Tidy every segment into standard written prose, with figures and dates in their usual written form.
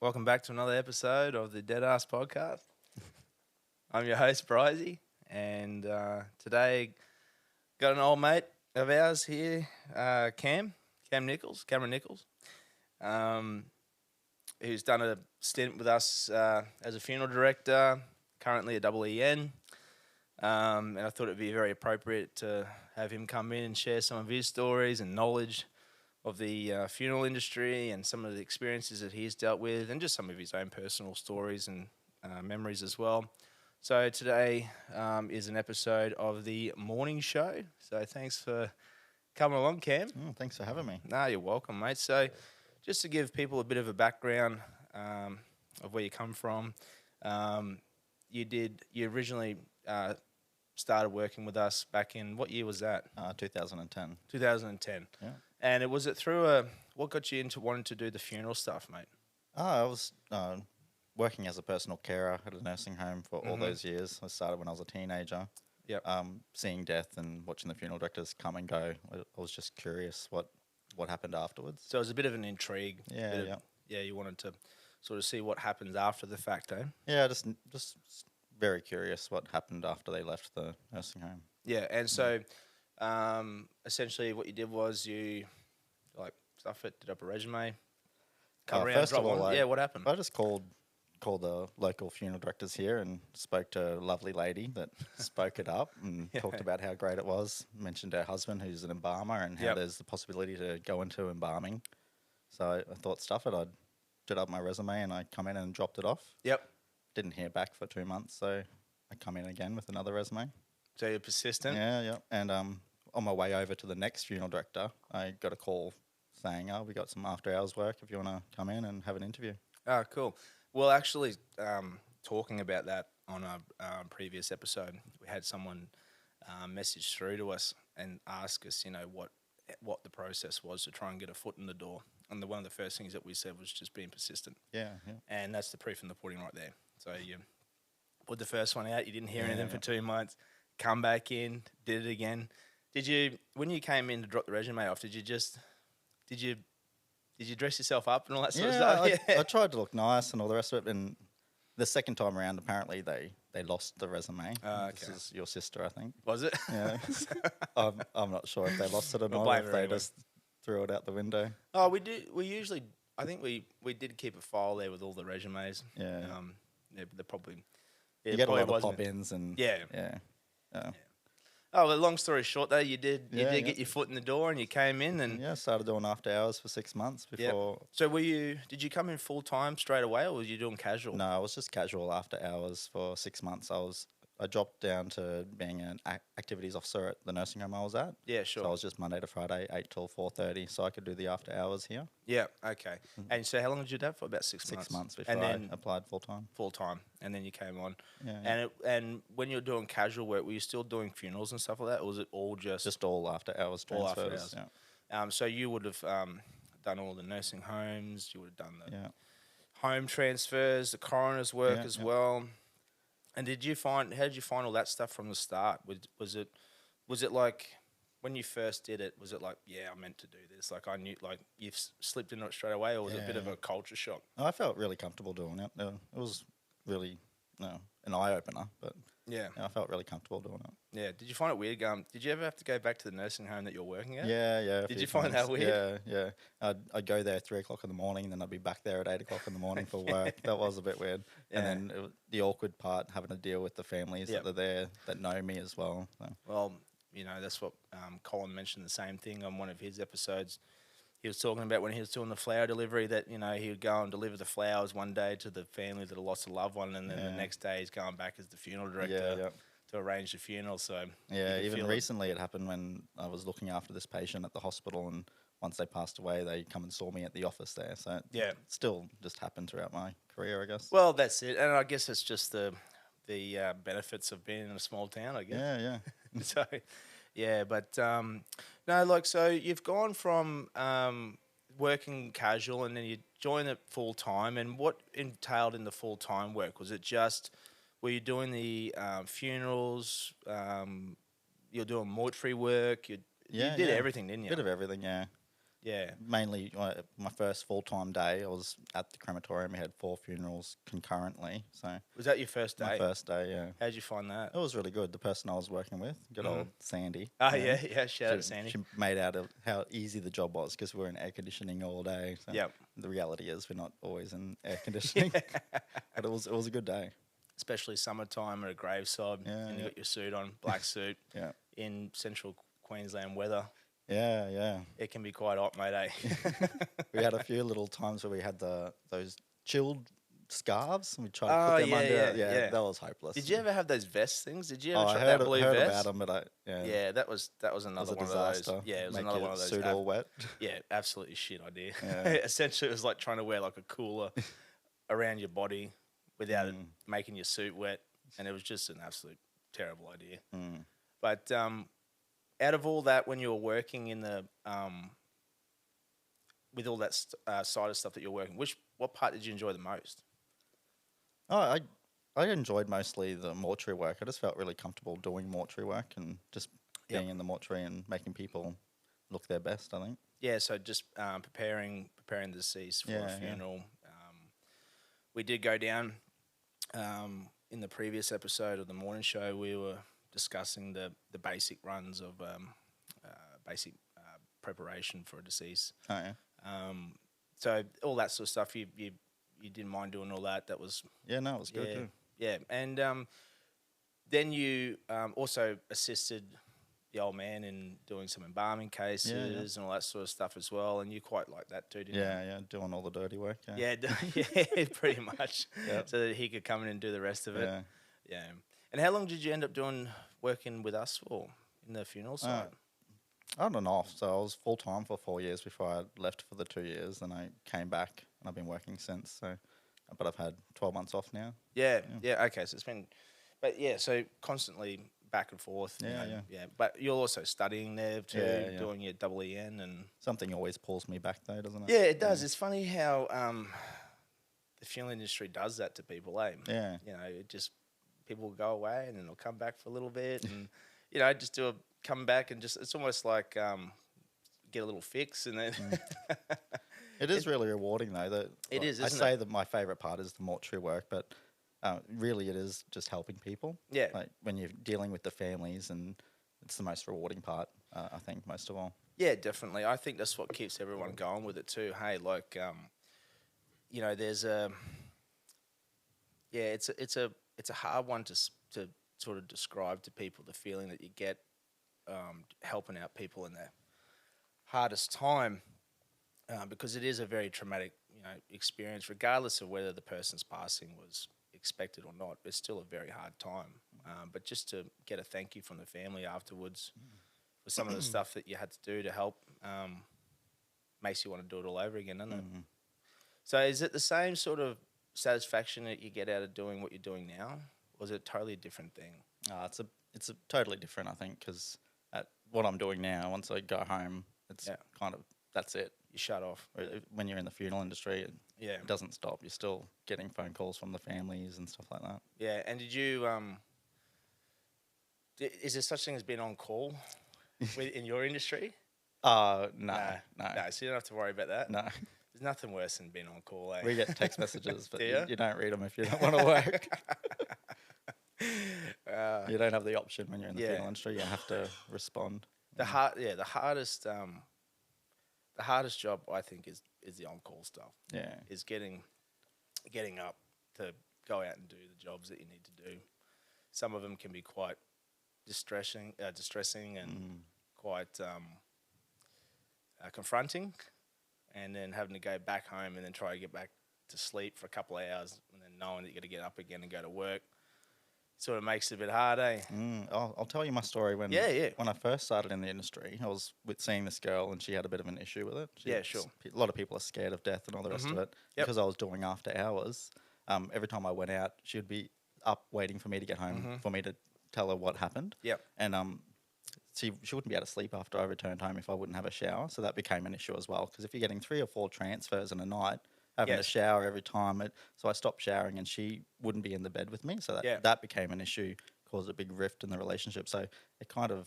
Welcome back to another episode of the Deadass podcast. I'm your host, Bryzy, and today got an old mate of ours here, Cameron Nicholls, um, who's done a stint with us as a funeral director, currently a double EN, and I thought it'd be very appropriate to have him come in and share some of his stories and knowledge of the funeral industry and some of the experiences that he's dealt with and just some of his own personal stories and memories as well. So today is an episode of the Mourning show. So thanks for coming along, Cam. Thanks for having me. No, you're welcome, mate. So just to give people a bit of a background of where you come from, you originally started working with us back in, what year was that? 2010. 2010. Yeah. And was it through what got you into wanting to do the funeral stuff, mate? I was working as a personal carer at a nursing home for all those years. I started when I was a teenager. Yep. Seeing death and watching the funeral directors come and go, I was just curious what happened afterwards. So it was a bit of an intrigue. Yeah. You wanted to sort of see what happens after the fact, eh? Yeah, just very curious what happened after they left the nursing home. Yeah, and so essentially what you did was you did up a resume, come around, First drop of all, one. What happened? I just called the local funeral directors here and spoke to a lovely lady that spoke it up and talked about how great it was. Mentioned her husband, who's an embalmer, and how there's the possibility to go into embalming. So I thought, stuff it. I did up my resume and I come in and dropped it off. Yep. Didn't hear back for 2 months, so I come in again with another resume. So you're persistent. Yeah. And on my way over to the next funeral director, I got a call saying, "Oh, we got some after hours work if you want to come in and have an interview." Oh, cool. Well, actually, talking about that on a previous episode, we had someone message through to us and ask us, what the process was to try and get a foot in the door. And one of the first things that we said was just being persistent. Yeah. And that's the proof in the pudding right there. So you put the first one out, you didn't hear anything for 2 months, come back in, did it again. When you came in to drop the resume off, did you dress yourself up and all that sort of stuff? I tried to look nice and all the rest of it. And the second time around, apparently they lost the resume. Okay. This is your sister, I think. Was it? Yeah. I'm not sure if they lost it or not, or if they just threw it out the window. Oh, we do. We usually, I think we did keep a file there with all the resumes. Yeah. They're probably. You get a lot of pop-ins and... Yeah. Oh, well, long story short, though, you did get your foot in the door and you came in and... Yeah, started doing after hours for 6 months before... So did you come in full-time straight away or were you doing casual? No, I was just casual after hours for 6 months. I dropped down to being an activities officer at the nursing home I was at. Yeah, sure. So I was just Monday to Friday, 8 till 4:30, so I could do the after hours here. Yeah, okay. And so how long did you do that for? About 6 months? 6 months before I applied full-time. Full-time, and then you came on. Yeah. And when you were doing casual work, were you still doing funerals and stuff like that, or was it all just... Just all after hours transfers. All after hours. Yeah. So you would have done all the nursing homes, you would have done the Yeah. home transfers, the coroner's work as well. And how did you find all that stuff from the start? Was it like when you first did it? Was it like, yeah, I meant to do this? Like I knew, like you slipped into it straight away, or was it a bit of a culture shock? I felt really comfortable doing it. It was really an eye opener, but I felt really comfortable doing it. Yeah. Did you find it weird? Did you ever have to go back to the nursing home that you're working at? Yeah. Did you find that weird? Yeah. I'd go there at 3 o'clock in the morning, and then I'd be back there at 8 o'clock in the morning for work. That was a bit weird. Yeah. And then the awkward part, having to deal with the families that are there that know me as well. So. Well, that's what Colin mentioned the same thing on one of his episodes. He was talking about when he was doing the flower delivery that, he would go and deliver the flowers one day to the family that had lost a loved one, and then the next day he's going back as the funeral director to arrange the funeral. So even recently it happened when I was looking after this patient at the hospital, and once they passed away, they come and saw me at the office there. So it still just happened throughout my career, I guess. Well, that's it. And I guess it's just the benefits of being in a small town, I guess. Yeah. So, but no, like, so you've gone from working casual and then you join it full time. And what entailed in the full time work? Was it just, were you doing the funerals? You're doing mortuary work. You did everything, didn't you? Bit of everything, yeah. Yeah. Mainly, my first full-time day, I was at the crematorium. We had 4 funerals concurrently. So Was that your first my day? first day, yeah. How'd you find that? It was really good. The person I was working with, good old Sandy. Oh, yeah. Shout out to She, Sandy. she made out of how easy the job was because we were in air conditioning all day. So Yep. the reality is we're not always in air conditioning, but it was a good day. Especially summertime at a graveside, and you got your suit on, black suit, Yeah, in central Queensland weather. yeah. It can be quite hot, mate, eh? We had a few little times where we had those chilled scarves and we tried to Oh, put them yeah, under. yeah. That was hopeless. Did you ever have those vest things? Did you Oh, ever I try heard, that blue heard vest? about them, but Yeah, that was another a one of those. disaster. Yeah, it was Make another your one of those. suit all wet. Yeah, absolutely shit idea. Yeah. Essentially, it was like trying to wear like a cooler around your body without it making your suit wet, and it was just an absolute terrible idea. But out of all that, when you were working in the with all that side of stuff that you're working, what part did you enjoy the most? Oh, I enjoyed mostly the mortuary work. I just felt really comfortable doing mortuary work and just being in the mortuary and making people look their best, I think. Yeah, so just preparing the deceased for a funeral. We did go down in the previous episode of the morning show. We were discussing the basic runs of basic preparation for a deceased. Oh, yeah. So all that sort of stuff, you didn't mind doing all that. That was Yeah, no, it was good too. Yeah, and then you also assisted the old man in doing some embalming cases and all that sort of stuff as well. And you quite like that too, didn't you? Yeah, doing all the dirty work. Yeah, yeah, pretty much. Yep. So that he could come in and do the rest of it. Yeah. Yeah. And how long did you end up working with us for in the funeral side? On and off. So I was full time for 4 years before I left for the 2 years. Then I came back and I've been working since. So, but I've had 12 months off now. Yeah. Okay. So it's been, but yeah. So constantly back and forth. Yeah. But you're also studying there too, doing your EEN and something always pulls me back though, doesn't it? Yeah, it does. It's funny how the funeral industry does that to people. Yeah. You know, it just people will go away and then they'll come back for a little bit and just come back and just it's almost like get a little fix and then It is really rewarding though. That it is. I say that my favorite part is the mortuary work, but really it is just helping people. Yeah. Like when you're dealing with the families, and it's the most rewarding part. I think most of all. Yeah, definitely. I think that's what keeps everyone going with it too. Hey, like there's it's a hard one to sort of describe to people, the feeling that you get helping out people in their hardest time, because it is a very traumatic experience, regardless of whether the person's passing was expected or not. It's still a very hard time, but just to get a thank you from the family afterwards for some of the stuff that you had to do to help makes you want to do it all over again, doesn't it? So is it the same sort of satisfaction that you get out of doing what you're doing now, or is it a totally different thing? It's a totally different, I think, because what I'm doing now, once I go home, it's kind of, that's it. You shut off. When you're in the funeral industry, it doesn't stop. You're still getting phone calls from the families and stuff like that. Yeah, and did you, is there such thing as being on call in your industry? No. So you don't have to worry about that? No. There's nothing worse than being on call, eh? We get text messages, but Do you don't read them if you don't want to work. You don't have the option when you're in the funeral industry. You have to respond. The hardest job I think is the on-call stuff. Yeah. Is getting up to go out and do the jobs that you need to do. Some of them can be quite distressing and quite confronting, and then having to go back home and then try to get back to sleep for a couple of hours and then knowing that you got to get up again and go to work sort of makes it a bit hard, eh? I'll tell you my story. When I first started in the industry, I was seeing this girl and she had a bit of an issue with it. Sure. A lot of people are scared of death and all the rest of it. Because I was doing after hours, every time I went out, she would be up waiting for me to get home for me to tell her what happened. Yep. And she wouldn't be able to sleep after I returned home if I wouldn't have a shower. So that became an issue as well. Because if you're getting 3 or 4 transfers in a night, having to shower every time. So I stopped showering and she wouldn't be in the bed with me. So that became an issue cause a big rift in the relationship. So it kind of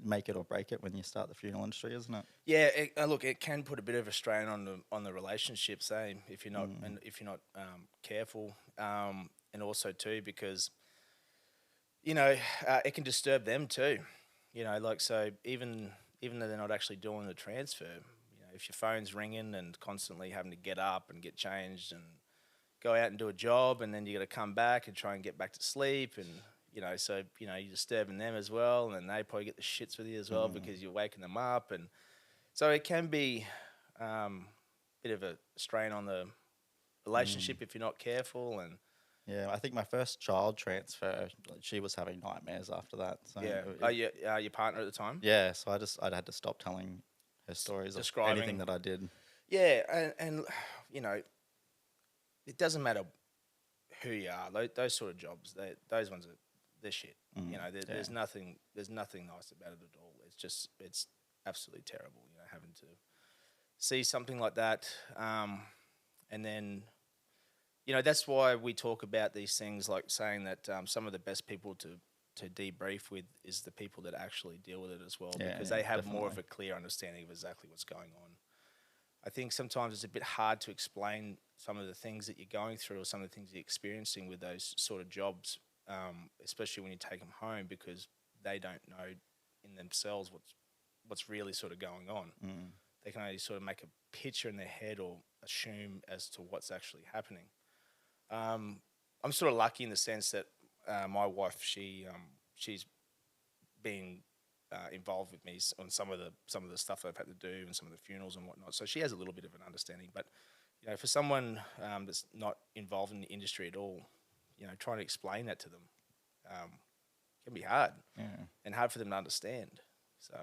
make it or break it when you start the funeral industry, isn't it? Yeah, look, it can put a bit of a strain on the relationship, say, if you're not and if you're not careful, and also too because it can disturb them too. Like so even though they're not actually doing the transfer, if your phone's ringing and constantly having to get up and get changed and go out and do a job, and then you got to come back and try and get back to sleep, and so you're disturbing them as well, and then they probably get the shits with you as well because you're waking them up, and so it can be a bit of a strain on the relationship if you're not careful. And yeah, I think my first child transfer, she was having nightmares after that. So yeah, your partner at the time. Yeah, so I had to stop telling her stories of anything that I did. Yeah, and it doesn't matter who you are. Those sort of jobs, those ones they're shit. There's nothing nice about it at all. It's absolutely terrible. Having to see something like that, and then that's why we talk about these things, like saying that some of the best people to debrief with is the people that actually deal with it as well, because they have more of a clear understanding of exactly what's going on. I think sometimes it's a bit hard to explain some of the things that you're going through or some of the things you're experiencing with those sort of jobs, especially when you take them home, because they don't know in themselves what's really sort of going on. They can only sort of make a picture in their head or assume as to what's actually happening. I'm sort of lucky in the sense that my wife, she's been involved with me on some of the stuff I've had to do and some of the funerals and whatnot. So she has a little bit of an understanding. But for someone that's not involved in the industry at all, trying to explain that to them can be hard and hard for them to understand. So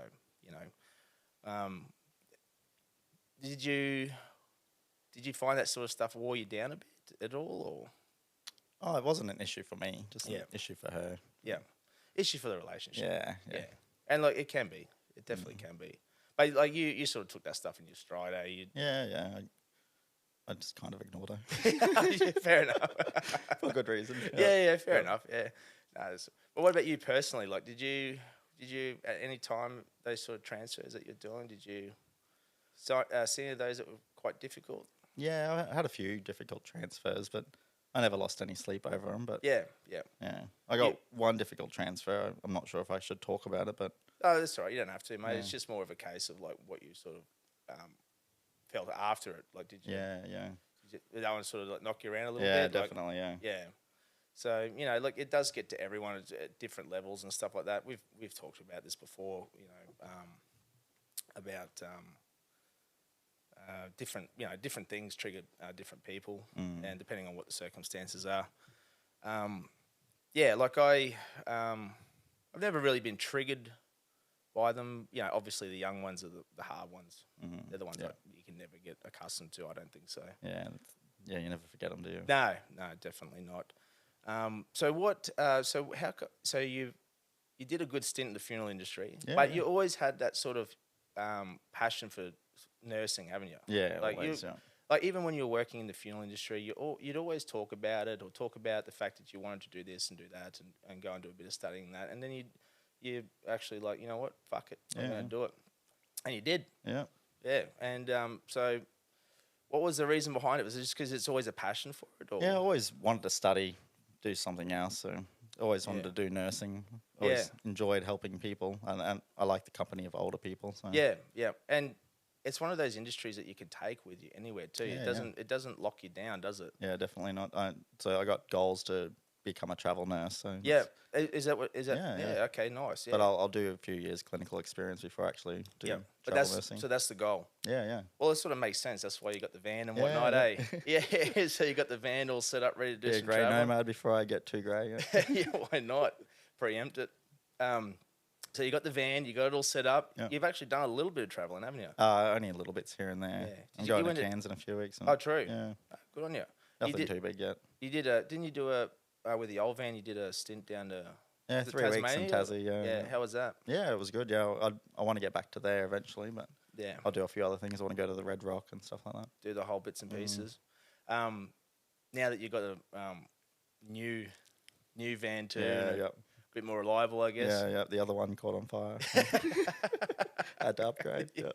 did you find that sort of stuff wore you down a bit at all, or? Oh, it wasn't an issue for me, just an issue for her. Yeah, issue for the relationship. Yeah. And like it can be, it definitely can be. But like you sort of took that stuff in your stride, eh? Yeah. I just kind of ignored her. Yeah, fair enough. For good reason. Yeah, fair enough. Yeah. But what about you personally? Like, did you at any time those sort of transfers that you're doing, did you see any of those that were quite difficult? Yeah, I had a few difficult transfers, but I never lost any sleep over them. But yeah. I got one difficult transfer. I'm not sure if I should talk about it, but that's all right. You don't have to, mate. It's just more of a case of like what you sort of felt after it. Like, did you? Yeah. Did that one sort of like knock you around a little bit? Yeah, definitely. Yeah. So like it does get to everyone at different levels and stuff like that. We've talked about this before. About different things trigger different people, and depending on what the circumstances are. Like I've never really been triggered by them. Obviously the young ones are the hard ones. They're the ones that you can never get accustomed to. I don't think so. Yeah, you never forget them, do you? No, definitely not. So you did a good stint in the funeral industry, but you always had that sort of passion for nursing, haven't you? Yeah, always, like even when you were working in the funeral industry, you'd always talk about it, or talk about the fact that you wanted to do this and do that, and go and do a bit of studying that, and then you actually like, you know what, fuck it, I'm going to do it, and you did. Yeah. And so what was the reason behind it? Was it just because it's always a passion for it? Or? Yeah, I always wanted to study, do something else, so always wanted to do nursing. Always enjoyed helping people, and I like the company of older people. So. Yeah, and it's one of those industries that you can take with you anywhere too. It doesn't lock you down, does it? Yeah, definitely not. So I got goals to become a travel nurse. So is that what is that? Yeah. Okay, nice. Yeah. But I'll do a few years clinical experience before I actually do travel nursing. So that's the goal. Yeah. Well, it sort of makes sense. That's why you got the van and whatnot, eh? Yeah. So you got the van all set up, ready to do some grey travel. nomad before I get too grey. Yeah, why not? Preempt it. So you got the van, you got it all set up. Yep. You've actually done a little bit of traveling, haven't you? Only a little bits here and there. Yeah. I'm going to Cairns in a few weeks. Oh, true. Yeah. Good on you. Nothing too big yet. You did didn't you do with the old van, you did a stint down to 3 weeks in Tassie, Yeah, how was that? Yeah, it was good. Yeah, I want to get back to there eventually, but I'll do a few other things. I want to go to the Red Rock and stuff like that. Do the whole bits and pieces. Now that you've got a new van too. Yeah. bit more reliable, I guess. Yeah, yeah. The other one caught on fire. Had to upgrade. Yeah.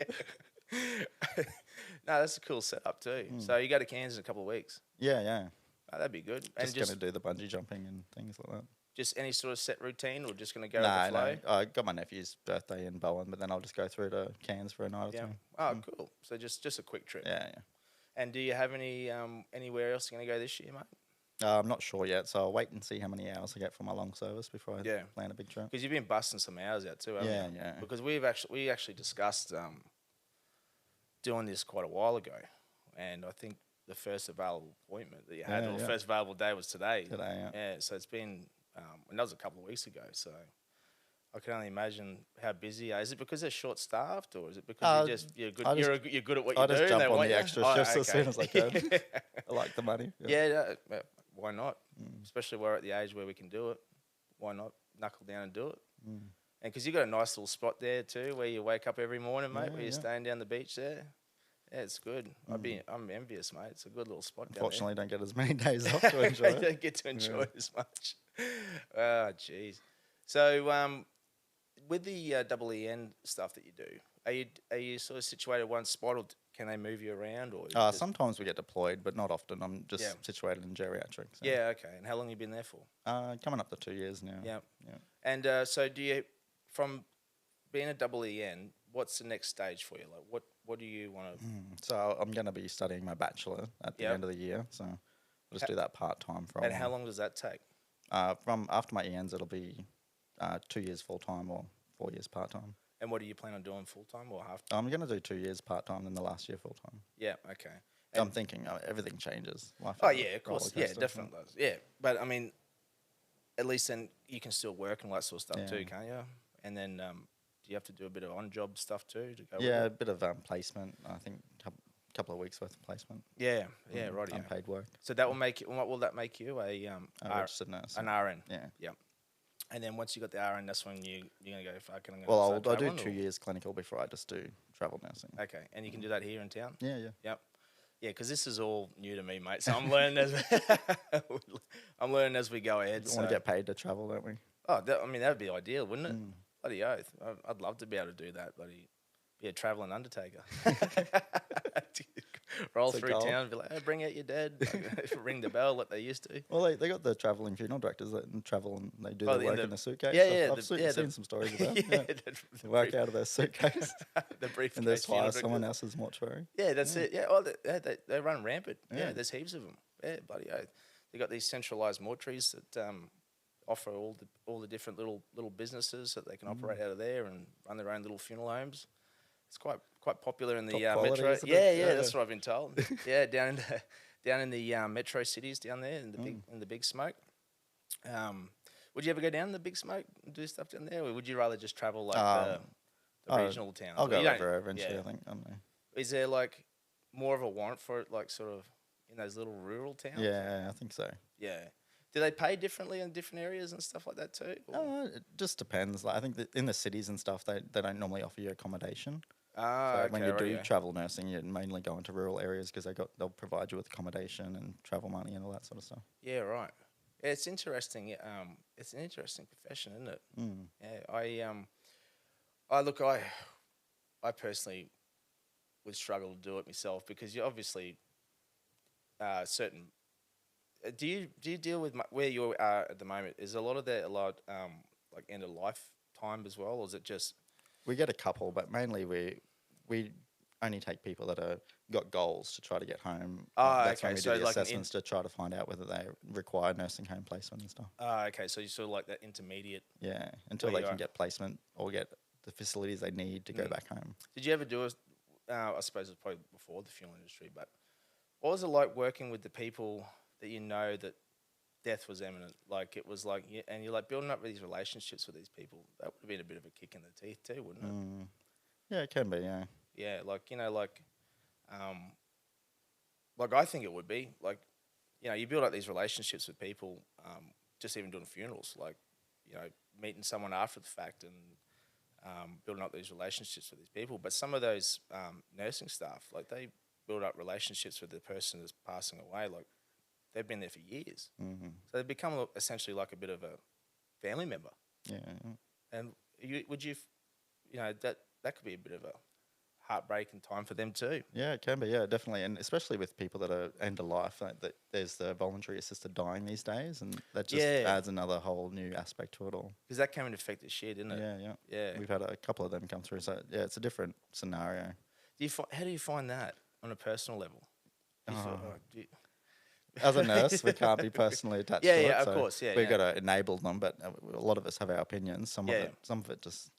No, that's a cool setup too. So you go to Cairns in a couple of weeks. Yeah, yeah. Oh, that'd be good. And Just gonna do the bungee jumping and things like that. just any sort of set routine, or just gonna go with No, the flow? no. I got my nephew's birthday in Bowen, but then I'll just go through to Cairns for a night or Yeah. two. Oh, cool. So just a quick trip. Yeah, yeah. And do you have any anywhere else you're gonna go this year, mate? I'm not sure yet, so I'll wait and see how many hours I get for my long service before I plan a big trip. Because you've been busting some hours out too, haven't Yeah, you? yeah. Because we actually discussed doing this quite a while ago, and I think the first available appointment that you had, or first available day, was today. Today, yeah. Yeah. So it's been, and that was a couple of weeks ago. So I can only imagine how busy. Is it because they're short staffed, or is it because you're good? You're good at what you do. I just jump and on want the you? extra shifts as soon as I can. I like the money. Yeah, why not? Especially we're at the age where we can do it. Why not knuckle down and do it? And because you got a nice little spot there too, where you wake up every morning, mate, where you're staying down the beach there. Yeah, it's good. I'm envious, mate. It's a good little spot. Unfortunately, don't get as many days off to enjoy it. Don't get to enjoy it as much. Oh, jeez. So, with the double EN stuff that you do, are you sort of situated one spot, or can they move you around? Or sometimes we get deployed, but not often. I'm just situated in geriatrics. So. Yeah, okay. And how long have you been there for? Coming up to 2 years now. Yeah. And so do you, from being a double EN, what's the next stage for you? Like, what do you want to... So I'm going to be studying my bachelor at the end of the year. So I'll just do that part-time for a while. And how long does that take? From after my ENs, it'll be 2 years full-time or 4 years part-time. And what do you plan on doing full-time or half? I'm going to do 2 years part-time and the last year full-time. Yeah, okay. I'm thinking everything changes. Life yeah, of course. Yeah, definitely does. Yeah, but I mean, at least then you can still work and all that sort of stuff too, can't you? And then do you have to do a bit of on-job stuff too to go with a bit of placement. I think a couple of weeks worth of placement. Yeah, right. Unpaid work. So that will make you. What will that make you? A registered nurse. An RN. Yeah. And then once you got the RN, that's when you're gonna go. Fucking. Well, I'll do 2 years clinical before I just do travel nursing. Okay, and you can do that here in town. Yeah. Yep. Yeah, because this is all new to me, mate. So I'm learning as we go ahead. We want to get paid to travel, don't we? Oh, I mean, that would be ideal, wouldn't it? Bloody oath. I'd love to be able to do that. Be a travelling undertaker. Roll through town and be like, hey, bring out your dad. Ring the bell like they used to. Well, they got the travelling funeral directors that travel and they do their work in the suitcase. Yeah, I've seen some stories about the work out of their suitcase. The briefcase. And there's hire someone else's mortuary. Yeah, that's it. Yeah, they run rampant. Yeah, there's heaps of them. Yeah, bloody oath. They got these centralised mortuaries that offer all the different little businesses that they can operate out of there and run their own little funeral homes. It's quite popular in the metro. Yeah, that's what I've been told. Yeah, down in the metro cities down there in the big smoke. Would you ever go down in the big smoke and do stuff down there, or would you rather just travel like the regional towns? I'll go over eventually. I think. I don't know. Is there like more of a warrant for it, like sort of in those little rural towns? Yeah, I think so. Yeah. Do they pay differently in different areas and stuff like that too? It just depends. Like, I think that in the cities and stuff, they don't normally offer you accommodation. So when you do travel nursing, you mainly go into rural areas because they'll provide you with accommodation and travel money and all that sort of stuff. Yeah, right. Yeah, it's interesting. It's an interesting profession, isn't it? Yeah, I personally would struggle to do it myself because you obviously certain. Do you deal with where you are at the moment? Is a lot of that like end of life time as well, or is it just? We get a couple, but mainly we only take people that are got goals to try to get home. That's when we do the assessments to try to find out whether they require nursing home placement and stuff. Okay, so you sort of like that intermediate. Yeah, until they can get placement or get the facilities they need to go back home. Did you ever do I suppose it was probably before the funeral industry, but what was it like working with the people that you know that death was imminent? Like it was like, and you're like building up these relationships with these people. That would have been a bit of a kick in the teeth too, wouldn't it? Yeah, it can be. Yeah. Yeah, like I think it would be like, you build up these relationships with people, just even doing funerals, like meeting someone after the fact and building up these relationships with these people. But some of those nursing staff, like they build up relationships with the person that's passing away, like. They've been there for years. So they've become essentially like a bit of a family member. Yeah. And would you, that could be a bit of a heartbreaking time for them too. Yeah, it can be. Yeah, definitely, and especially with people that are end of life. Like that, there's the voluntary assisted dying these days, and that just Yeah, adds another whole new aspect to it all. because that came into effect this year, didn't it? Yeah, yeah, Yeah. We've had a couple of them come through, so yeah, it's a different scenario. How do you find that on a personal level? Do you feel, Oh. do you- As a nurse, we can't be personally attached Yeah, to it. yeah, of so course, yeah, we've yeah. got to enable them. But a lot of us have our opinions. Yeah. Some of it just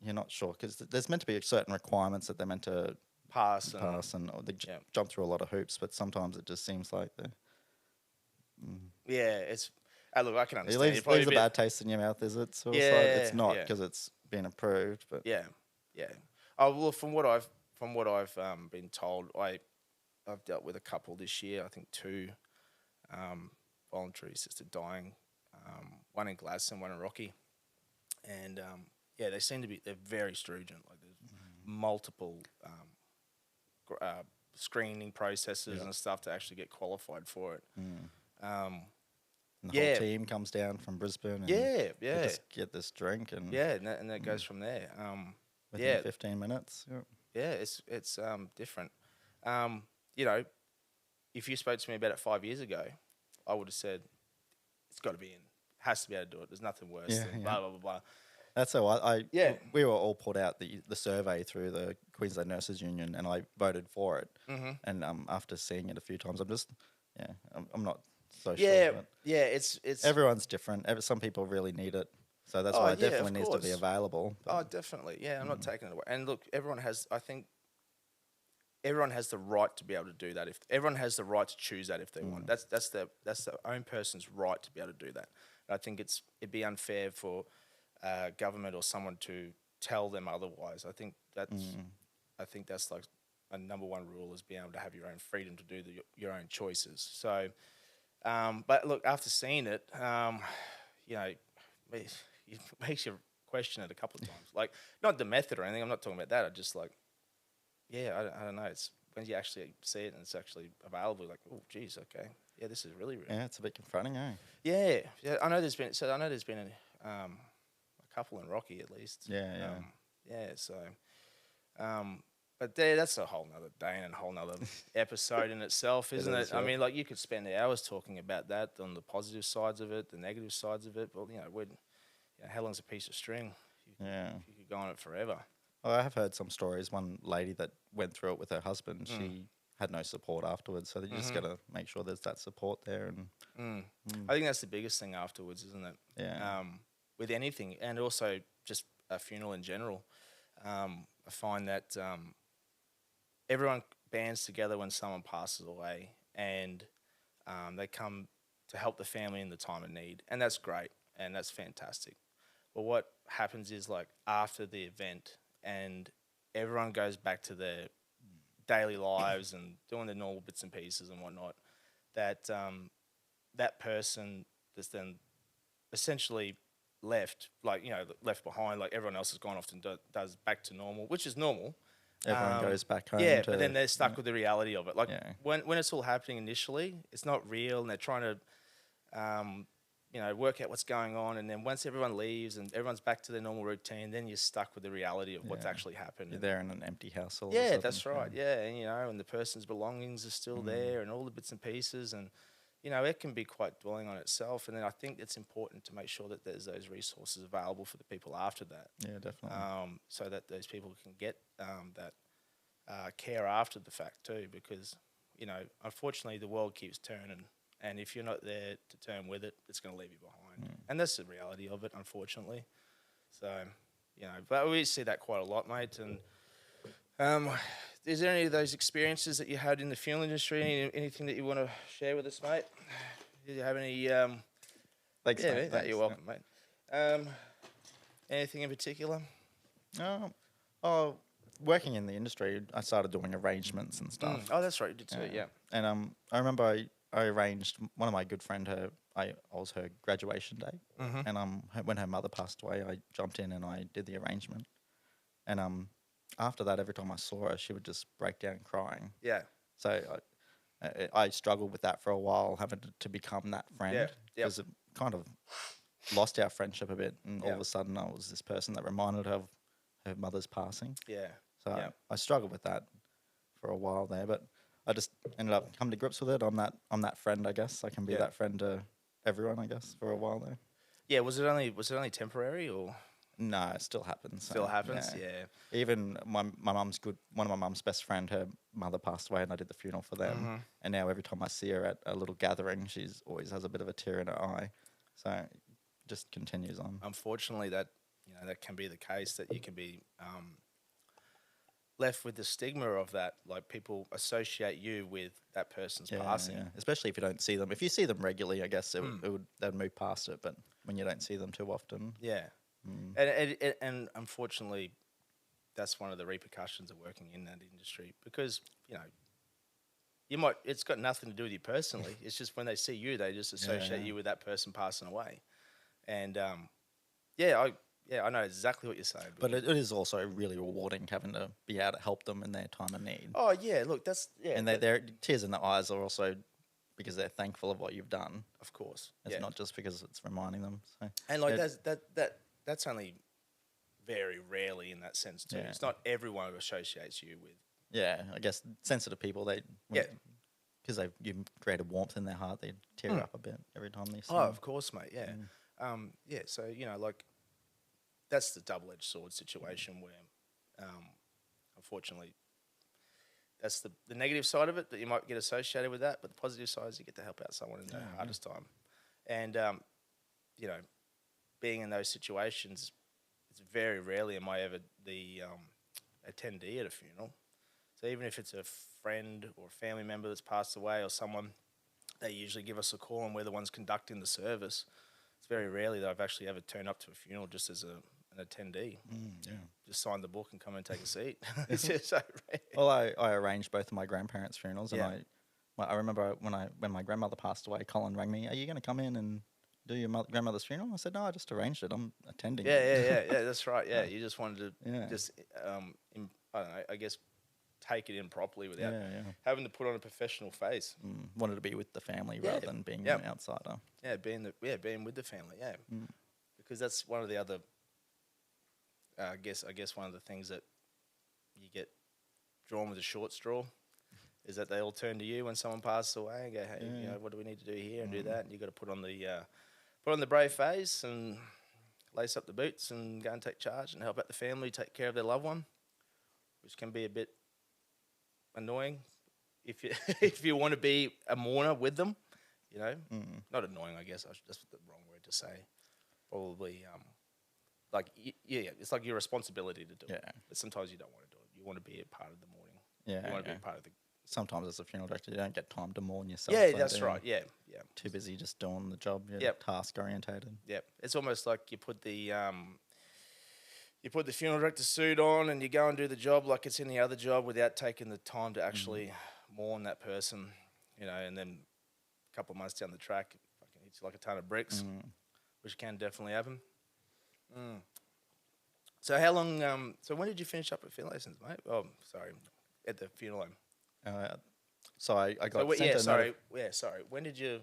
you're not sure because there's meant to be certain requirements that they're meant to pass and or they yeah. jump through a lot of hoops. But sometimes it just seems like Yeah, it's. Look, I can it understand. leaves a bad taste in your mouth. Is it suicide? It's not yeah. because it's been approved. But Yeah, yeah. Oh well, from what I've been told, I've dealt with a couple this year. I think two voluntary assisted dying, one in Gladstone, one in Rocky, and yeah, they seem to be they're very stringent. Like there's multiple screening processes and stuff to actually get qualified for it. and the whole team comes down from Brisbane. And yeah. You just get this drink and and that goes from there. within 15 minutes. Yeah, it's different. If you spoke to me about it 5 years ago, I would have said it's got to be in. Has to be able to do it. There's nothing worse than blah blah blah blah. That's how we were all put out the survey through the Queensland Nurses Union, and I voted for it. Mm-hmm. And after seeing it a few times, I'm not so sure. But it's everyone's different. Some people really need it, so that's why it definitely needs to be available. Oh, definitely. Yeah, I'm not taking it away. And look, I think everyone has the right to be able to do that. If everyone has the right to choose that if they want, that's the own person's right to be able to do that. And I think it'd be unfair for government or someone to tell them otherwise. I think that's like a number one rule is being able to have your own freedom to do your own choices. So, but look, after seeing it, it makes you question it a couple of times. Like, not the method or anything. I'm not talking about that. I just like, I don't know. It's when you actually see it and it's actually available. Like, oh, geez, okay, yeah, this is really real. Yeah, it's a bit confronting, eh? Yeah. I know there's been a couple in Rocky at least. Yeah. So, but that's a whole nother day and a whole nother episode in itself, isn't it? Yeah. I mean, like you could spend hours talking about that, on the positive sides of it, the negative sides of it. But how long's a piece of string? You could go on it forever. Well, I have heard some stories. One lady that went through it with her husband, she had no support afterwards. So you just got to make sure there's that support there. And I think that's the biggest thing afterwards, isn't it? Yeah. With anything, and also just a funeral in general, I find that everyone bands together when someone passes away, and they come to help the family in the time of need, and that's great, and that's fantastic. But what happens is, like, after the event, and everyone goes back to their daily lives and doing their normal bits and pieces and whatnot, that that person that's then essentially left behind, like everyone else has gone off and does back to normal, which is normal. Everyone goes back home. Yeah, but then they're stuck with the reality of it. Like when it's all happening initially, it's not real, and they're trying to work out what's going on. And then once everyone leaves and everyone's back to their normal routine, then you're stuck with the reality of what's actually happened. You're there in an empty house. Yeah, that's right. Yeah, and and the person's belongings are still there, and all the bits and pieces, and it can be quite dwelling on itself. And then I think it's important to make sure that there's those resources available for the people after that. Yeah, definitely. So that those people can get that care after the fact too, because unfortunately the world keeps turning, and if you're not there to turn with it, it's going to leave you behind. And that's the reality of it, unfortunately. So but we see that quite a lot, mate. And is there any of those experiences that you had in the funeral industry? Anything that you want to share with us, mate? Did you have any? Thanks, mate. You're welcome, mate. Anything in particular? Working in the industry, I started doing arrangements and stuff. Oh, that's right, you did too. Yeah. And I remember I arranged one of my good friend. I was her graduation day, and when her mother passed away, I jumped in and I did the arrangement. And after that, every time I saw her, she would just break down crying. Yeah. So I struggled with that for a while, having to become that friend. Yeah. Because it kind of lost our friendship a bit, and all Yeah. of a sudden I was this person that reminded her of her mother's passing. Yeah. So Yeah. I struggled with that for a while there, but I just ended up coming to grips with it. I'm that friend, I guess. I can be Yeah. that friend to everyone, I guess, for a while there. Yeah. Was it only temporary or No, it still happens. still So, happens? yeah. Yeah. Even my mum's good. One of my mum's best friend, her mother passed away, and I did the funeral for them. Mhm. And now every time I see her at a little gathering, she's always has a bit of a tear in her eye. So it just continues on. Unfortunately, that can be the case, that you can be left with the stigma of that. Like, people associate you with that person's passing. Yeah. Especially if you don't see them. If you see them regularly, I guess Mm. they'd move past it. But when you don't see them too often, Yeah. mm, And unfortunately, that's one of the repercussions of working in that industry, because it's got nothing to do with you personally. It's just when they see you, they just associate Yeah. you with that person passing away. And I know exactly what you're saying. but it is also really rewarding having to be able to help them in their time of need. Oh yeah, look, that's And their tears in their eyes are also because they're thankful of what you've done. of course. It's Yeah. not just because it's reminding them. So And like it- that's only very rarely in that sense too. Yeah. It's not everyone who associates you with. yeah, I guess sensitive people Yeah. because you've created warmth in their heart, they tear up a bit every time they see. Oh, them. of course, mate. Yeah. Yeah. So like, that's the double-edged sword situation where, unfortunately, that's the negative side of it, that you might get associated with that. But the positive side is you get to help out someone in their hardest time. And being in those situations, it's very rarely am I ever the attendee at a funeral. So even if it's a friend or family member that's passed away, or someone, they usually give us a call, and we're the ones conducting the service. It's very rarely that I've actually ever turned up to a funeral just as an attendee. Yeah. Just sign the book and come and take a seat. It's just so rare. Well, I arranged both of my grandparents' funerals, and Yeah. I remember when my grandmother passed away, Colin rang me, "Are you going to come in and do your grandmother's funeral?" I said, "No, I just arranged it. I'm attending." Yeah. That's right. Yeah, you just wanted to Yeah. just, I don't know, I guess, take it in properly without Yeah. having to put on a professional face. Wanted to be with the family Yeah. rather than being Yep. an outsider. Yeah, being with the family. Yeah, because that's one of the other. I guess one of the things that you get drawn with a short straw is that they all turn to you when someone passes away and go, "Hey, what do we need to do here and do that?" And you got to put on the brave face and lace up the boots and go and take charge and help out the family, take care of their loved one, which can be a bit annoying if you if you want to be a mourner with them. Not annoying, I guess. That's the wrong word to say. Probably, it's like your responsibility to do it. Yeah. But sometimes you don't want to do it. You want to be a part of the mourning. Yeah. You want to yeah. be a part of the. Sometimes as a funeral director, you don't get time to mourn yourself. Yeah, though, that's do you? right. Yeah. Too busy just doing the job. You're Yep. task orientated. Yeah. It's almost like you put the funeral director suit on and you go and do the job like it's any other job without taking the time to actually mourn that person, and then a couple of months down the track, it fucking hits you like a ton of bricks, which can definitely happen. So how long? So when did you finish up at Finlayson's, mate? Oh, sorry, at the funeral home. So I got So sent a sorry. When did you?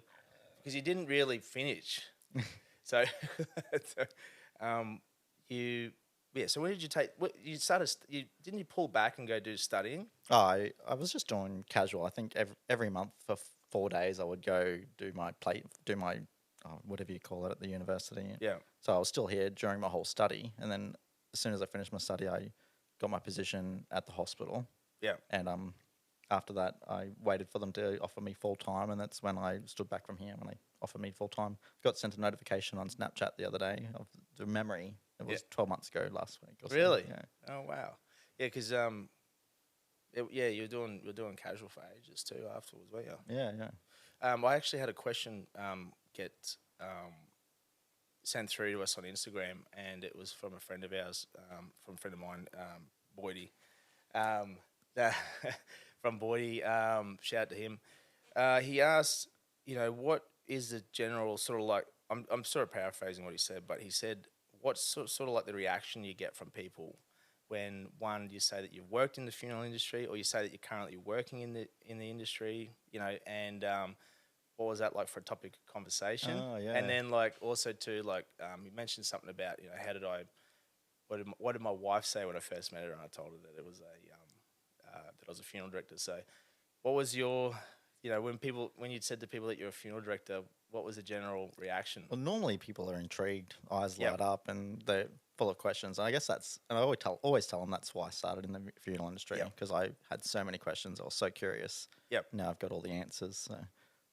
Because you didn't really finish. So, So when did you take? You started. Didn't you pull back and go do studying? I was just doing casual. I think every month for 4 days I would go do my whatever you call it at the university. Yeah. So I was still here during my whole study, and then as soon as I finished my study, I got my position at the hospital. Yeah. And after that, I waited for them to offer me full time, and that's when I stood back from here when they offered me full time. Got sent a notification on Snapchat the other day of the memory. It was 12 months ago last week. Or Really? something, yeah. Oh wow. Yeah, because you were doing casual for ages too afterwards, weren't you? Yeah. I actually had a question get sent through to us on Instagram, and it was from a friend of ours, from a friend of mine, Boydie. From Boydie, shout out to him. He asked, what is the general sort of like? I'm sort of paraphrasing what he said, but he said, what's sort of like the reaction you get from people when, one, you say that you've worked in the funeral industry, or you say that you're currently working in the industry, and, and what is the general sort of like reaction you get from people when, one, you say that you've worked in the funeral industry, or you say that you're currently working in the funeral industry, and, what is the general sort of like reaction you get from people when, one, you say that you've worked in the funeral industry, or you say that you're currently working in the what was that like for a topic of conversation? Oh, yeah. And then like also too like you mentioned something about how did I what did my wife say when I first met her, and I told her that it was that I was a funeral director. So what was your when you said to people that you're a funeral director, what was the general reaction? Well, normally people are intrigued, eyes Yep. light up, and they're full of questions. And I guess and I always tell them that's why I started in the funeral industry, Yep. because I had so many questions. I was so curious. Yep. Now I've got all the answers, so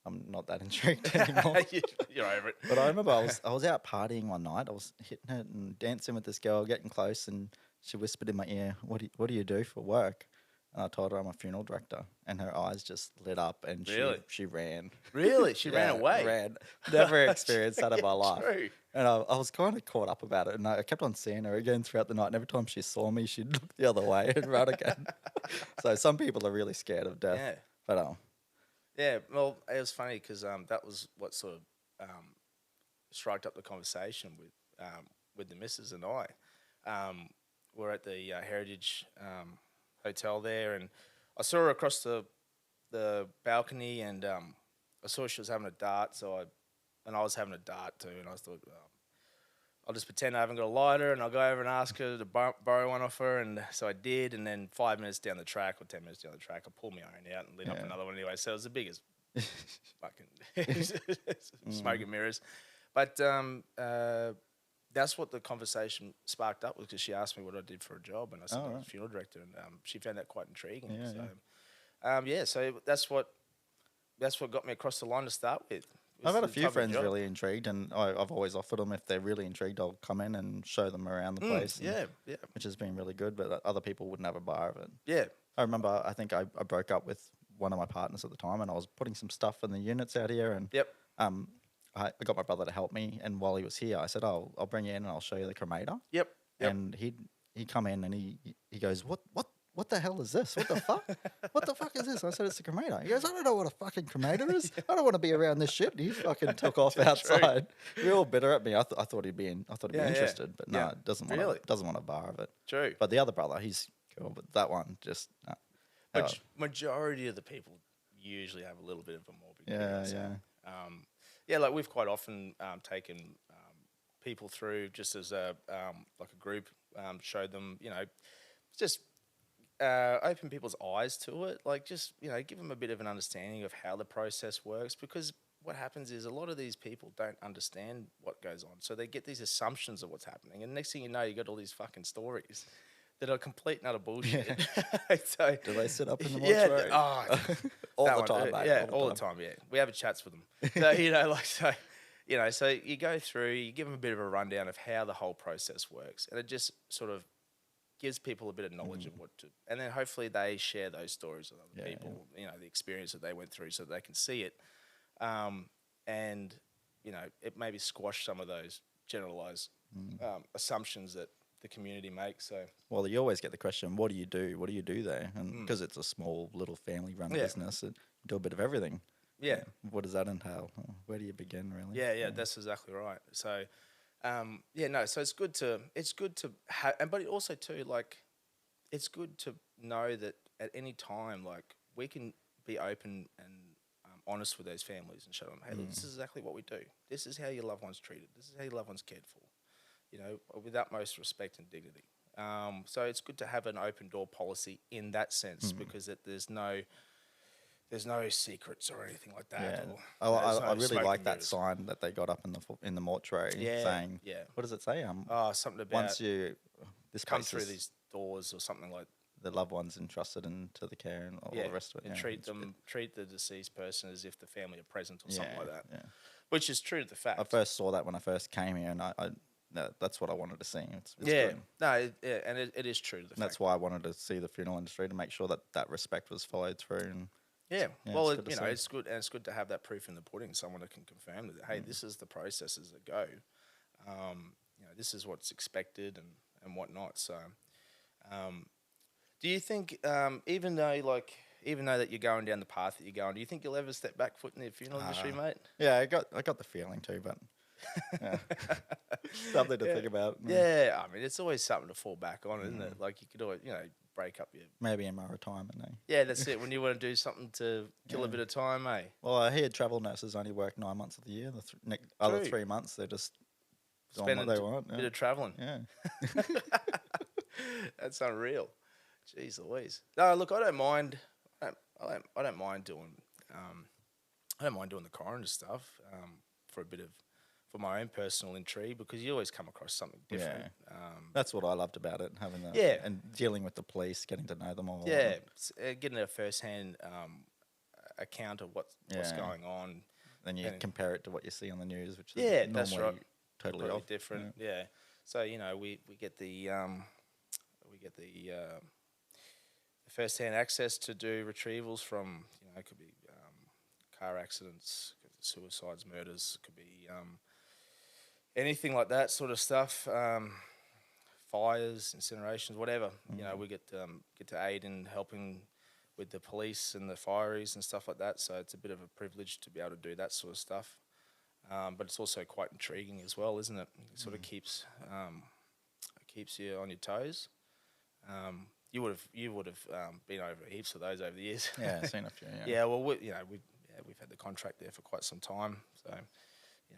I'm not that intrigued anymore. You're over it. But I remember I was out partying one night. I was hitting it and dancing with this girl, getting close, and she whispered in my ear, what do you do for work?" And I told her I'm a funeral director, and her eyes just lit up, and Really? she ran. Really? She ran away? Ran. Never experienced that in my life. True. And I was kind of caught up about it, and I kept on seeing her again throughout the night. And every time she saw me, she'd look the other way and run again. So some people are really scared of death. Yeah. But Yeah, well, it was funny because that was what sort of struck up the conversation with the missus and I. We're at the Heritage Hotel there, and I saw her across the balcony, and I saw she was having a dart, and I was having a dart too, and I thought, I'll just pretend I haven't got a lighter, and I'll go over and ask her to borrow one off her, and so I did, and then 5 minutes down the track, or 10 minutes down the track, I pulled my own out and lit up another one anyway, so it was the biggest fucking smoke and mirrors. But that's what the conversation sparked up, was because she asked me what I did for a job, and I said I was a funeral director, and she found that quite intriguing. So that's what got me across the line to start with. I've had a few friends really intrigued, and I've always offered them, if they're really intrigued, I'll come in and show them around the place. Which has been really good, but other people wouldn't have a bar of it. Yeah. I remember, I think I broke up with one of my partners at the time, and I was putting some stuff in the units out here, and I got my brother to help me, and while he was here, I said, I'll bring you in and I'll show you the cremator. Yep. And he come in and he goes, what the hell is this? What the fuck? What the fuck is this? I said, it's a cremator. He goes, I don't know what a fucking cremator is. I don't want to be around this shit. And he fucking took off outside. We were all bitter at me. I thought he'd be interested, but no, doesn't want a bar of it. True. But the other brother, he's cool, but that one just. Majority of the people usually have a little bit of a morbid. Like we've quite often taken people through just as a like a group, showed them, just open people's eyes to it, like just give them a bit of an understanding of how the process works, because what happens is a lot of these people don't understand what goes on, so they get these assumptions of what's happening, and next thing you know, you got all these fucking stories that are complete and utter bullshit. So, do they sit up in the mortuary? All the time, mate. All the time. We have chats with them. So so you go through, you give them a bit of a rundown of how the whole process works, and it just sort of gives people a bit of knowledge of what to, and then hopefully they share those stories with other people, the experience that they went through, so they can see it, and it maybe squash some of those generalized assumptions that the community makes. So, well, you always get the question, what do you do? What do you do there? And because it's a small little family-run business, you do a bit of everything. Yeah. What does that entail? Where do you begin, really? Yeah, that's exactly right. So, so it's good to have, but it also too, like, it's good to know that at any time, like, we can be open and honest with those families and show them, hey, look, this is exactly what we do. This is how your loved one's treated. This is how your loved one's cared for. With utmost respect and dignity. So it's good to have an open door policy in that sense, because there's no secrets or anything like that. Yeah. I really like that sign that they got up in the mortuary saying, what does it say? Something about once you come through these doors or something like. The loved ones entrusted into the care and all the rest of it. And treat the deceased person as if the family are present or something like that. Yeah. Which is true to the fact. I first saw that when I first came here, and that's what I wanted to see. It's good. And it is true to the fact. That's why I wanted to see the funeral industry, to make sure that respect was followed through. And well, it's good, and it's good to have that proof in the pudding. Someone that can confirm that, hey, this is the processes that go. This is what's expected and whatnot. So, do you think, even though that you're going down the path that you're going, do you think you'll ever step back foot in the funeral industry, mate? Yeah, I got the feeling too, but Yeah. Something to think about. Yeah, I mean, it's always something to fall back on, isn't it? Like you could always, break up your. Maybe in my retirement, eh? Yeah, that's it. When you want to do something to kill a Yeah. bit of time, eh? Well, I hear travel nurses only work 9 months of the year. The other True. 3 months, they're just doing Spending what they a want. bit of traveling. Yeah. That's unreal. Jeez Louise. No, look, I don't mind. I don't mind doing. I don't mind doing the coroner stuff for a bit of, for my own personal intrigue, because you always come across something different. That's what I loved about it, having that. Yeah. And dealing with the police, getting to know them all. Yeah, getting a first-hand account of what's going on. Then you compare it to what you see on the news, which is normally that's right. totally off. Different. Yeah. So we get the first-hand access to do retrievals from, it could be car accidents, could be suicides, murders, it could be anything like that sort of stuff. Fires, incinerations, whatever. We get to aid in helping with the police and the fireys and stuff like that. So it's a bit of a privilege to be able to do that sort of stuff. But it's also quite intriguing as well, isn't it? It sort of keeps you on your toes. You would have been over heaps of those over the years. Yeah, I've seen a few. Yeah. Yeah, well, we've had the contract there for quite some time, so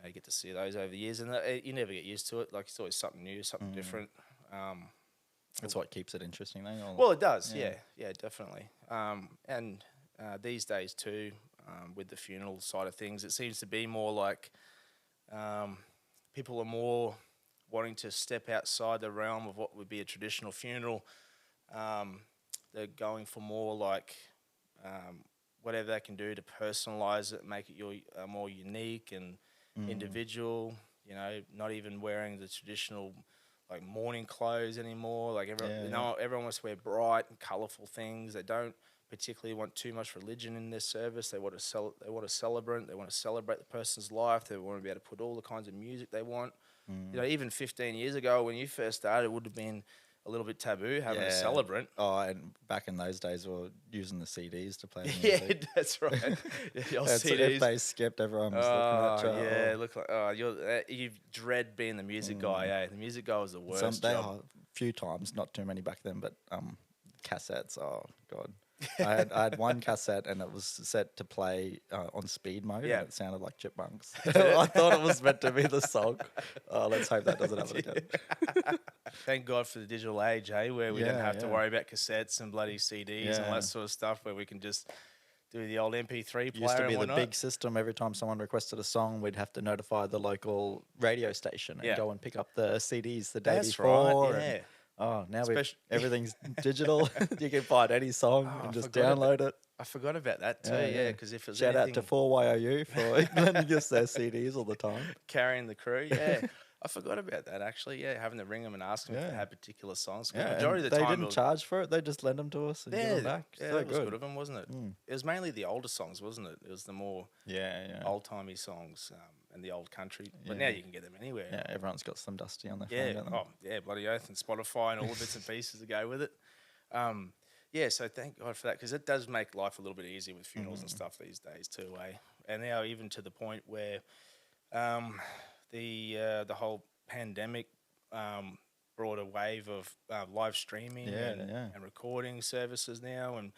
you get to see those over the years, and you never get used to it. Like, it's always something new, something different. That's what keeps it interesting, though. Well, it does. Yeah, definitely. And these days too, with the funeral side of things, it seems to be more like people are more wanting to step outside the realm of what would be a traditional funeral. They're going for more like whatever they can do to personalise it, make it more unique and individual. Not even wearing the traditional like mourning clothes anymore. Like everyone wants to wear bright and colourful things. They don't particularly want too much religion in their service. They want to They want to celebrate. They want to celebrate the person's life. They want to be able to put all the kinds of music they want. Even 15 years ago when you first started, it would have been a little bit taboo having a celebrant. Oh, and back in those days, we were using the CDs to play the music. Yeah, that's right. The old CDs. If they skipped, everyone was looking at you. Look like you dread being the music guy. Eh? The music guy was the worst. A few times, not too many back then, but cassettes. Oh God. I had one cassette and it was set to play on speed mode. Yeah. And it sounded like Chipmunks. I thought it was meant to be the song. Oh, let's hope that doesn't happen again. Thank God for the digital age, where we don't have to worry about cassettes and bloody CDs and all that sort of stuff, where we can just do the old MP3 player. Used to be and the big system. Every time someone requested a song, we'd have to notify the local radio station and go and pick up the CDs the day before. Right, yeah. Now everything's digital. You can find any song and just download it. I forgot about that too, because if it's Shout out to 4YOU for lending us their CDs all the time. Carrying the crew, yeah. I forgot about that actually, having to ring them and ask them if they had particular songs. The majority of the time they didn't charge for it, they just lend them to us and give them back. Yeah, so that was good of them, wasn't it? It was mainly the older songs, wasn't it? It was the more old-timey songs and the old country. But now you can get them anywhere. Yeah, everyone's got some Dusty on their phone, don't they? Bloody oath, and Spotify and all the bits and pieces that go with it. So thank God for that, because it does make life a little bit easier with funerals and stuff these days too, And now even to the point where the whole pandemic brought a wave of live streaming and recording services now, and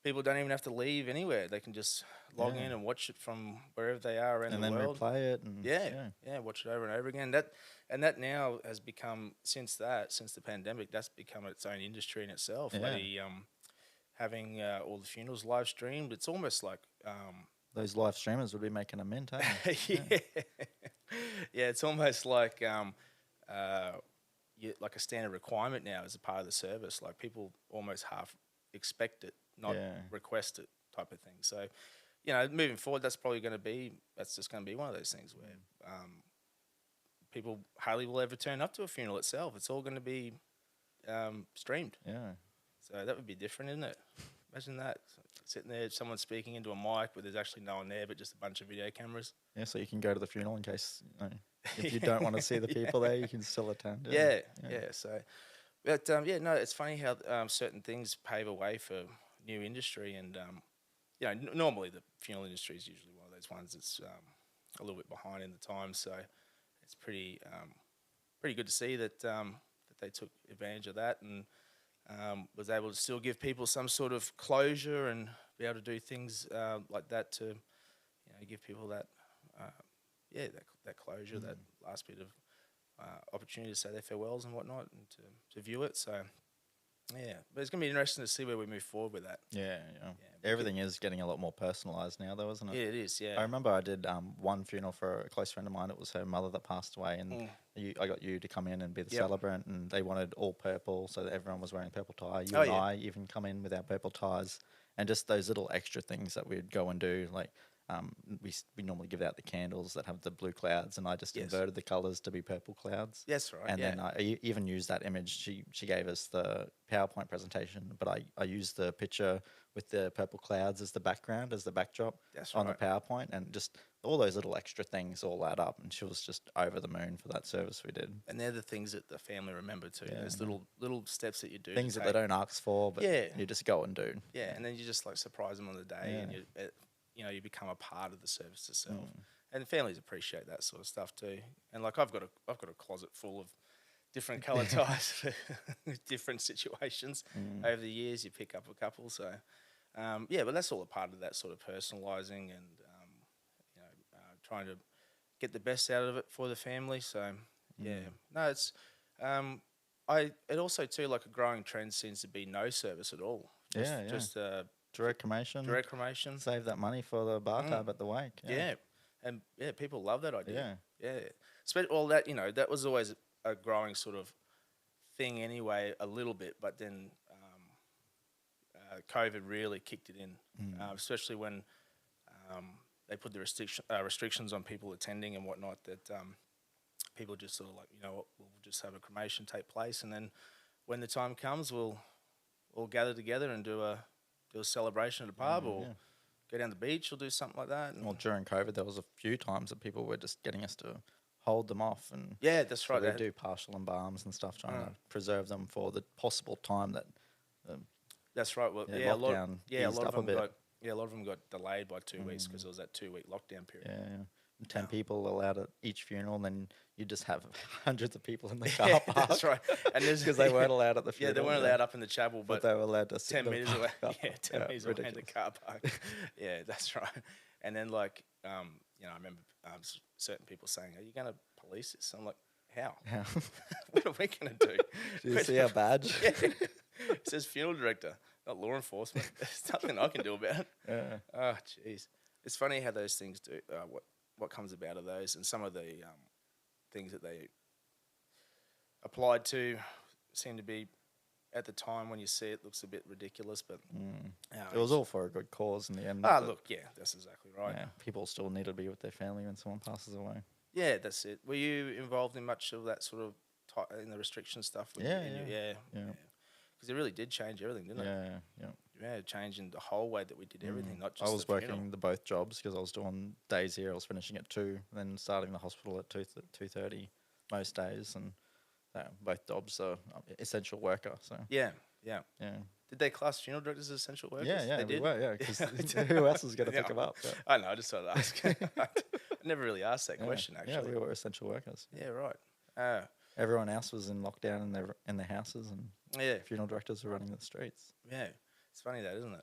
people don't even have to leave anywhere. They can just log in and watch it from wherever they are around the world. And then replay it. And watch it over and over again. That now has become, since the pandemic, that's become its own industry in itself. Having all the funerals live streamed, it's almost like those live streamers would be making a mint, it's almost like like a standard requirement now as a part of the service. Like, people almost half expect it, not request it, type of thing. So, moving forward, that's just going to be one of those things where people hardly will ever turn up to a funeral itself. It's all going to be streamed. Yeah. So that would be different, isn't it? Imagine that. Sitting there, someone speaking into a mic, but there's actually no one there, but just a bunch of video cameras. Yeah, so you can go to the funeral in case if you don't want to see the people there, you can still attend. So, but it's funny how certain things pave a way for new industry, and normally the funeral industry is usually one of those ones that's a little bit behind in the times. So, it's pretty good to see that that they took advantage of that and was able to still give people some sort of closure and be able to do things like that to give people that that closure, that last bit of opportunity to say their farewells and whatnot and to view it. So yeah, but it's gonna be interesting to see where we move forward with that. Yeah. Everything is getting a lot more personalised now, though, isn't it? Yeah, it is. Yeah, I remember I did one funeral for a close friend of mine. It was her mother that passed away, and I got you to come in and be the celebrant, and they wanted all purple, so that everyone was wearing purple tie. You and I even come in with our purple ties, and just those little extra things that we'd go and do, like we normally give out the candles that have the blue clouds, and I just inverted the colours to be purple clouds. Yes, right. And then I even used that image. She gave us the PowerPoint presentation, but I used the picture with the purple clouds as the background, as the backdrop on the PowerPoint, and just all those little extra things all add up. And she was just over the moon for that service we did. And they're the things that the family remember too. Yeah. There's little steps that you do. Things that they don't ask for, but you just go and do. Yeah, and then you just like surprise them on the day, and you become a part of the service itself. And families appreciate that sort of stuff too. And like I've got a closet full of different colour ties for different situations. Over the years, you pick up a couple. So but that's all a part of that sort of personalising and trying to get the best out of it for the family. So no, it's it also too, like a growing trend seems to be no service at all. Just direct cremation. Save that money for the bar tab at the wake. And people love that idea. All that, that was always a growing sort of thing anyway, a little bit, but then COVID really kicked it in, especially when they put the restrictions on people attending and whatnot, that people just sort of like, we'll just have a cremation take place, and then when the time comes, we'll all gather together and do a celebration at a pub or go down the beach or do something like that. Well, during COVID, there was a few times that people were just getting us to hold them off, and that's right. We do partial embalms and stuff, trying to preserve them for the possible time that. That's right. Well, a lot of them got delayed by 2 weeks because it was that 2-week lockdown period. And 10 people allowed at each funeral, and then you just have hundreds of people in the car park. That's right. And because they weren't allowed at the funeral. Yeah, they weren't allowed up in the chapel, but they were allowed to sit 10 metres away. Up. 10 metres away in the car park. Yeah, that's right. And then like, I remember certain people saying, "Are you going to police this?" I'm like, "How? What are we going to do?" Do you see our badge? It says funeral director, not law enforcement. There's nothing I can do about it. Oh, jeez. It's funny how those things do, what comes about of those, and some of the things that they applied to seem to be, at the time when you see it, looks a bit ridiculous, but it was all for a good cause in the end. Look, that's exactly right. Yeah, people still need to be with their family when someone passes away. Yeah, that's it. Were you involved in much of that sort of in the restriction stuff? Yeah. Because it really did change everything, didn't it? Yeah, changing the whole way that we did everything, not just I was the working funeral. both jobs because I was doing days here. I was finishing at 2, then starting the hospital at 2:30 most days, and both jobs are essential worker. So Yeah. Did they class funeral directors as essential workers? Yeah, they we did. who else was going to pick them up? Yeah. I know. I just thought I'd ask. I never really asked that question actually. Yeah, we were essential workers. Yeah, right. Everyone else was in lockdown in their houses, and funeral directors were running the streets. Yeah, it's funny that, isn't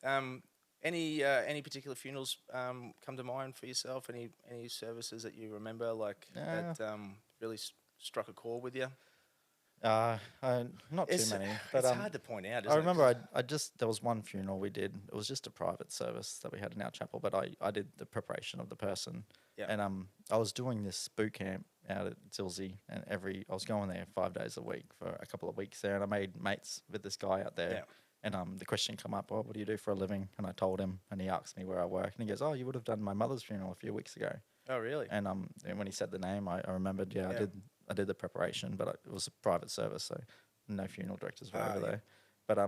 it? Any particular funerals come to mind for yourself? Any services that you remember that really struck a chord with you? Not too many, but it's hard to point out. I remember there was one funeral we did. It was just a private service that we had in our chapel, but I did the preparation of the person. And I was doing this boot camp out at Zilsey, and I was going there 5 days a week for a couple of weeks there, and I made mates with this guy out there. And the question came up, "Oh, what do you do for a living?" And I told him, and he asked me where I work, and he goes, "Oh, you would have done my mother's funeral a few weeks ago." Oh, really? And when he said the name, I remembered. I did the preparation, but it was a private service, so no funeral directors were over there. But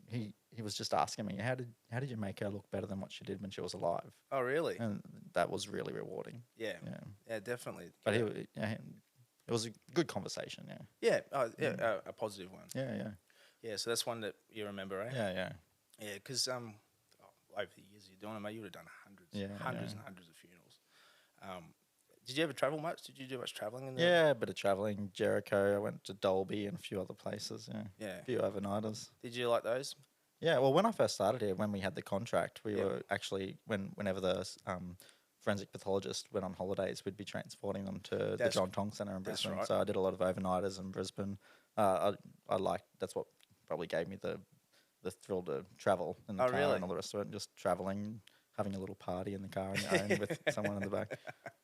he was just asking me, how did you make her look better than what she did when she was alive? Oh, really? And that was really rewarding. Yeah, definitely. But it was a good conversation. A positive one. Yeah. So that's one that you remember, eh? Yeah. Yeah, because over the years you're doing it, mate, you would have done hundreds and hundreds of funerals. Did you ever travel much? Did you do much traveling in the? Yeah, a bit of travelling. Jericho, I went to Dolby and a few other places. Yeah, Yeah. a few overnighters. Did you like those? Yeah, well, when I first started here, when we had the contract, we Yep. were actually, whenever the forensic pathologist went on holidays, we'd be transporting them to the That's- John Tong Centre in that's Brisbane. right. So I did a lot of overnighters in Brisbane. I liked, that's what probably gave me the thrill to travel in the Oh, car really? and all the rest of it, and just travelling, having a little party in the car on your own with someone in the back.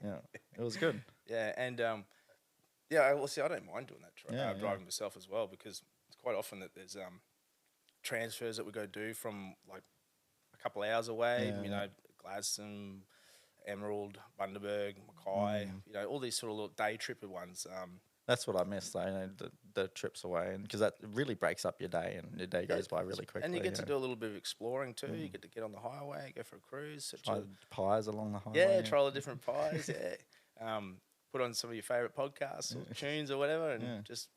Yeah, it was good. Yeah, and yeah, well, see, I don't mind doing that Yeah, driving myself as well, because it's quite often that there's transfers that we go do from like a couple of hours away. Yeah, You know, Gladstone, Emerald, Bundaberg, Mackay. You know, all these sort of little day tripper ones. That's what I miss, though, you know, the trips away, and because that really breaks up your day, and your day goes by really quickly. And you get to do a little bit of exploring too. You get to get on the highway, go for a cruise. Try pies along the highway. Yeah, try all the different pies. Yeah, put on some of your favorite podcasts or tunes or whatever, and just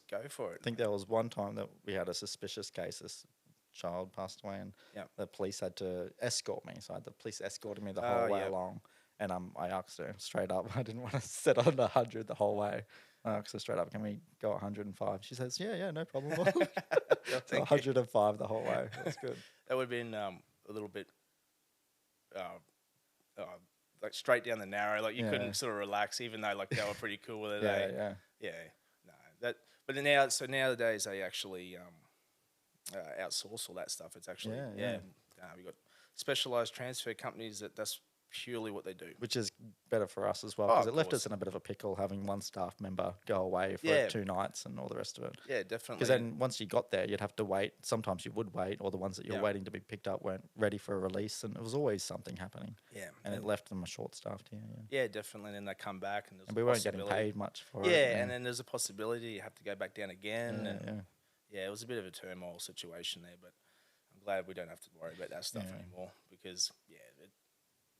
go for it. I think there was one time that we had a suspicious case. This child passed away, and the police had to escort me. So I had the police escorting me the whole way along. And I asked her straight up. I didn't want to sit on 100 the whole way. I asked her straight up, "Can we go 105?" She says, "Yeah, no problem." So 105 the whole way. That's good. That would have been a little bit like straight down the narrow. Like you couldn't sort of relax, even though like they were pretty cool with it. Yeah. No, that. But nowadays they actually outsource all that stuff. It's actually we got specialized transfer companies that's purely what they do. Which is better for us as well, because it left us in a bit of a pickle having one staff member go away for 2 nights and all the rest of it. Yeah, definitely. Because then once you got there, you'd have to wait. Sometimes you would wait, or the ones that you're waiting to be picked up weren't ready for a release, and it was always something happening. Yeah. And it left them a short-staffed here. Yeah, definitely. And then they come back, and we weren't getting paid much for it. Yeah, and then there's a possibility you have to go back down again. Yeah, it was a bit of a turmoil situation there, but I'm glad we don't have to worry about that stuff anymore, because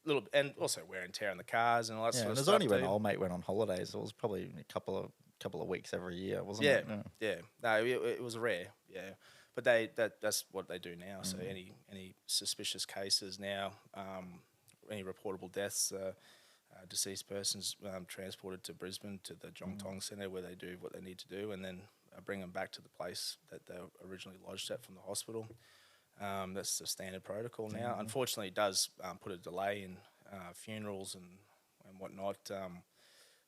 little, and also wear and tear on the cars and all that sort of stuff. There's only when old mate went on holidays. It was probably a couple of weeks every year, wasn't it? Yeah. No, it was rare. Yeah, but that's what they do now. So any suspicious cases now, any reportable deaths, deceased persons transported to Brisbane to the John Tong Centre, where they do what they need to do, and then bring them back to the place that they were originally lodged at from the hospital. That's the standard protocol now. Unfortunately, it does put a delay in funerals and whatnot,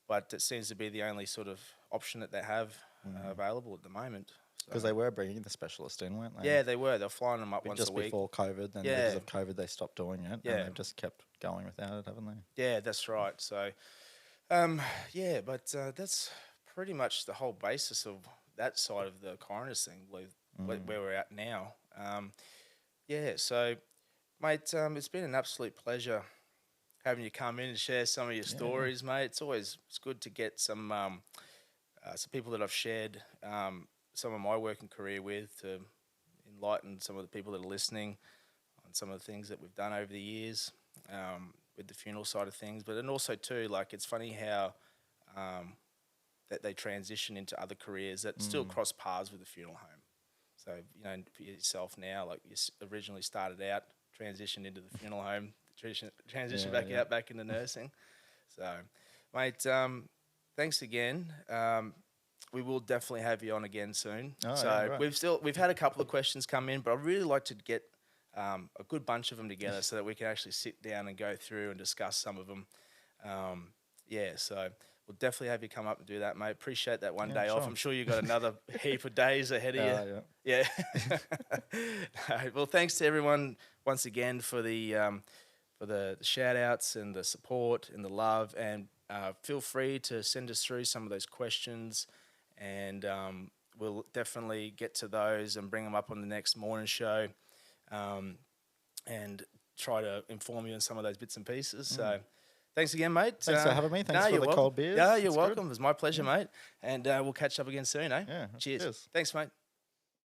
but it seems to be the only sort of option that they have available at the moment. Because they were bringing the specialist in, weren't they? Yeah, they were. They were flying them up once a week. Just before COVID, then because of COVID, they stopped doing it. Yeah. And they've just kept going without it, haven't they? Yeah, that's right. So, but that's pretty much the whole basis of that side of the coroner's thing, where we're at now. So, mate, it's been an absolute pleasure having you come in and share some of your stories, mate. It's good to get some people that I've shared some of my working career with, to enlighten some of the people that are listening on some of the things that we've done over the years with the funeral side of things. But and also too, like, it's funny how that they transition into other careers that still cross paths with the funeral home. So, you know, for yourself now, like you originally started out, transitioned into the funeral home, transitioned back into nursing. So, mate, thanks again. We will definitely have you on again soon. We've had a couple of questions come in, but I'd really like to get a good bunch of them together so that we can actually sit down and go through and discuss some of them. So we'll definitely have you come up and do that, mate. Appreciate that one day off. I'm sure you've got another heap of days ahead of you. Yeah. Well, thanks to everyone once again for the shout outs and the support and the love, and feel free to send us through some of those questions, and we'll definitely get to those and bring them up on the next morning show, and try to inform you on some of those bits and pieces. So thanks again, mate. Thanks for having me. Thanks for the cold beers. Yeah, you're welcome. It was my pleasure, mate. And we'll catch up again soon, eh? Yeah. Cheers. Thanks, mate.